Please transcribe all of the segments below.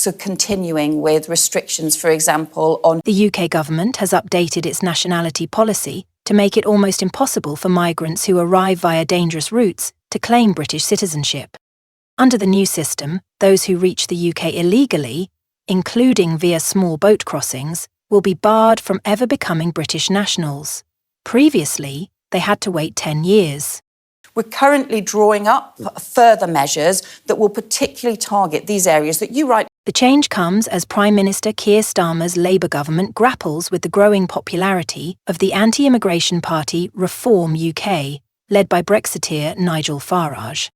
so continuing with restrictions, for example, on... The UK government has updated its nationality policy to make it almost impossible for migrants who arrive via dangerous routes to claim British citizenship. Under the new system, those who reach the UK illegally, including via small boat crossings, will be barred from ever becoming British nationals. Previously, they had to wait 10 years. We're currently drawing up further measures that will particularly target these areas that you write. The change comes as Prime Minister Keir Starmer's Labour government grapples with the growing popularity of the anti-immigration party Reform UK, led by Brexiteer Nigel Farage.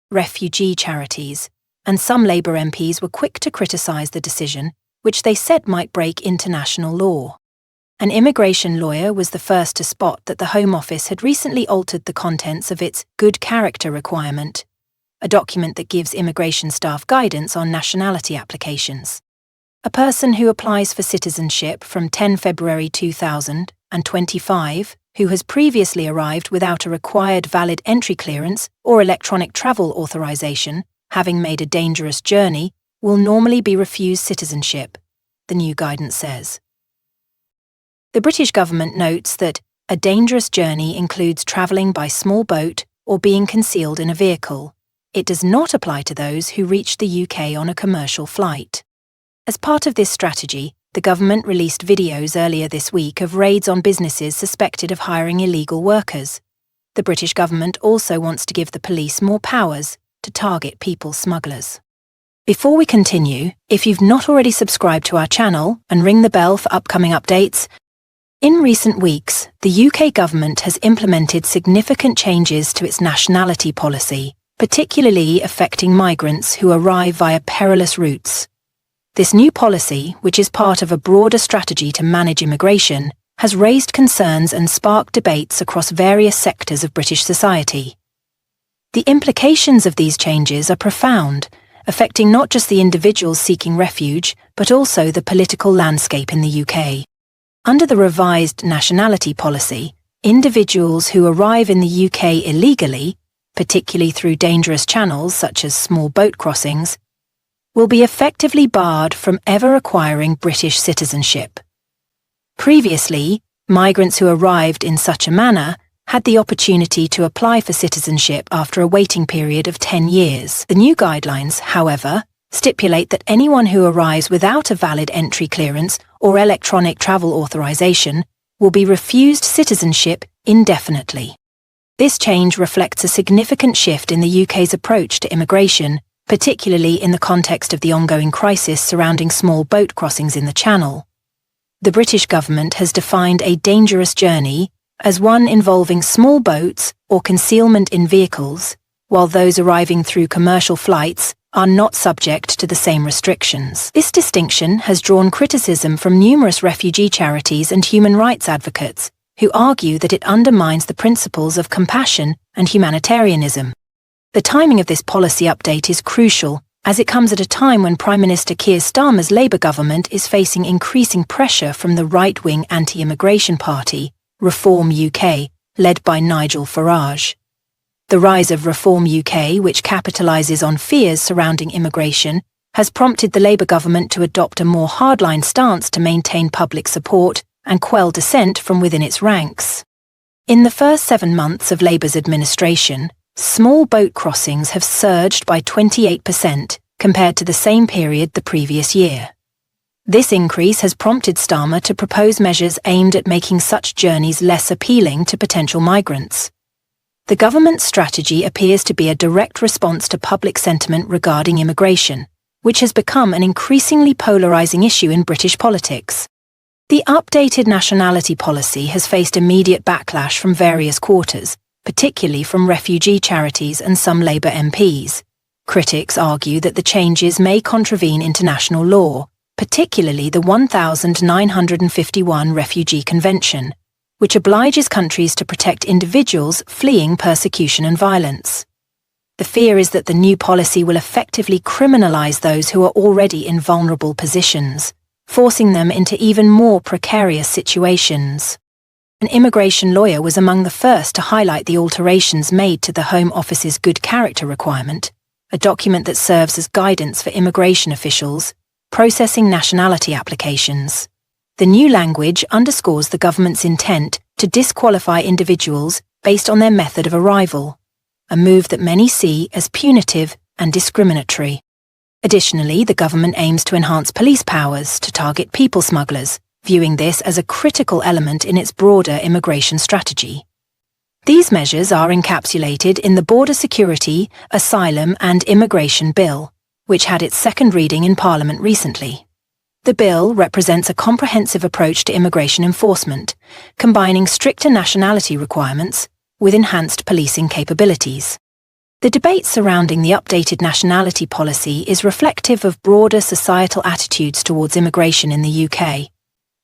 Refugee charities and some Labour MPs were quick to criticise the decision, which they said might break international law. An immigration lawyer was the first to spot that the Home Office had recently altered the contents of its good character requirement, a document that gives immigration staff guidance on nationality applications. A person who applies for citizenship from 10 February 2025, who has previously arrived without a required valid entry clearance or electronic travel authorization, having made a dangerous journey, will normally be refused citizenship, the new guidance says. The British government notes that a dangerous journey includes travelling by small boat or being concealed in a vehicle. It does not apply to those who reach the UK on a commercial flight. As part of this strategy, the government released videos earlier this week of raids on businesses suspected of hiring illegal workers. The British government also wants to give the police more powers to target people smugglers. Before we continue, if you've not already subscribed to our channel and ring the bell for upcoming updates, in recent weeks, the UK government has implemented significant changes to its nationality policy, particularly affecting migrants who arrive via perilous routes. This new policy, which is part of a broader strategy to manage immigration, has raised concerns and sparked debates across various sectors of British society. The implications of these changes are profound, affecting not just the individuals seeking refuge, but also the political landscape in the UK. Under the revised nationality policy, individuals who arrive in the UK illegally, particularly through dangerous channels such as small boat crossings, will be effectively barred from ever acquiring British citizenship. Previously, migrants who arrived in such a manner had the opportunity to apply for citizenship after a waiting period of 10 years. The new guidelines, however, stipulate that anyone who arrives without a valid entry clearance or electronic travel authorization will be refused citizenship indefinitely. This change reflects a significant shift in the UK's approach to immigration, particularly in the context of the ongoing crisis surrounding small boat crossings in the Channel. The British government has defined a dangerous journey as one involving small boats or concealment in vehicles, while those arriving through commercial flights are not subject to the same restrictions. This distinction has drawn criticism from numerous refugee charities and human rights advocates, who argue that it undermines the principles of compassion and humanitarianism. The timing of this policy update is crucial, as it comes at a time when Prime Minister Keir Starmer's Labour government is facing increasing pressure from the right-wing anti-immigration party, Reform UK, led by Nigel Farage. The rise of Reform UK, which capitalises on fears surrounding immigration, has prompted the Labour government to adopt a more hardline stance to maintain public support and quell dissent from within its ranks. In the first 7 months of Labour's administration, small boat crossings have surged by 28% compared to the same period the previous year. This increase has prompted Starmer to propose measures aimed at making such journeys less appealing to potential migrants. The government's strategy appears to be a direct response to public sentiment regarding immigration, which has become an increasingly polarising issue in British politics. The updated nationality policy has faced immediate backlash from various quarters, particularly from refugee charities and some Labour MPs. Critics argue that the changes may contravene international law, particularly the 1951 Refugee Convention, which obliges countries to protect individuals fleeing persecution and violence. The fear is that the new policy will effectively criminalise those who are already in vulnerable positions, forcing them into even more precarious situations. An immigration lawyer was among the first to highlight the alterations made to the Home Office's good character requirement, a document that serves as guidance for immigration officials, processing nationality applications. The new language underscores the government's intent to disqualify individuals based on their method of arrival, a move that many see as punitive and discriminatory. Additionally, the government aims to enhance police powers to target people smugglers, viewing this as a critical element in its broader immigration strategy. These measures are encapsulated in the Border Security, Asylum and Immigration Bill, which had its second reading in Parliament recently. The bill represents a comprehensive approach to immigration enforcement, combining stricter nationality requirements with enhanced policing capabilities. The debate surrounding the updated nationality policy is reflective of broader societal attitudes towards immigration in the UK.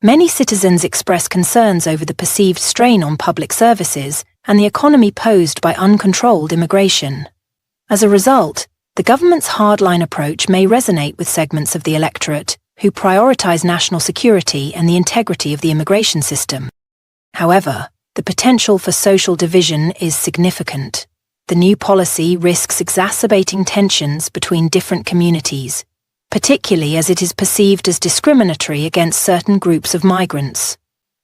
Many citizens express concerns over the perceived strain on public services and the economy posed by uncontrolled immigration. As a result, the government's hardline approach may resonate with segments of the electorate who prioritise national security and the integrity of the immigration system. However, the potential for social division is significant. The new policy risks exacerbating tensions between different communities, particularly as it is perceived as discriminatory against certain groups of migrants.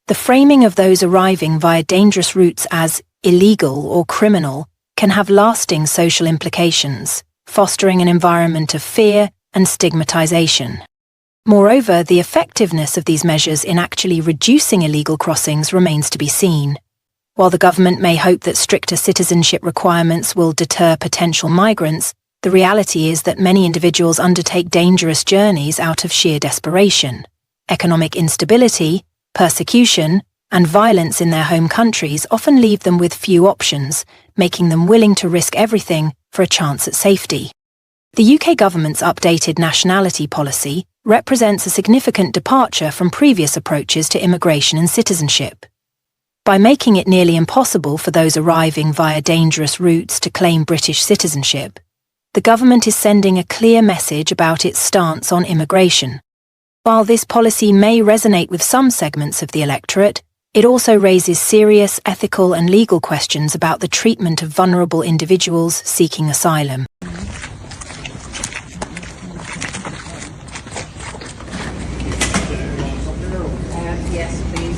The framing of those arriving via dangerous routes as illegal or criminal can have lasting social implications, fostering an environment of fear and stigmatization. Moreover, the effectiveness of these measures in actually reducing illegal crossings remains to be seen. While the government may hope that stricter citizenship requirements will deter potential migrants, the reality is that many individuals undertake dangerous journeys out of sheer desperation. Economic instability, persecution, and violence in their home countries often leave them with few options, making them willing to risk everything for a chance at safety. The UK government's updated nationality policy represents a significant departure from previous approaches to immigration and citizenship. By making it nearly impossible for those arriving via dangerous routes to claim British citizenship, the government is sending a clear message about its stance on immigration. While this policy may resonate with some segments of the electorate, it also raises serious ethical and legal questions about the treatment of vulnerable individuals seeking asylum. Yes, please.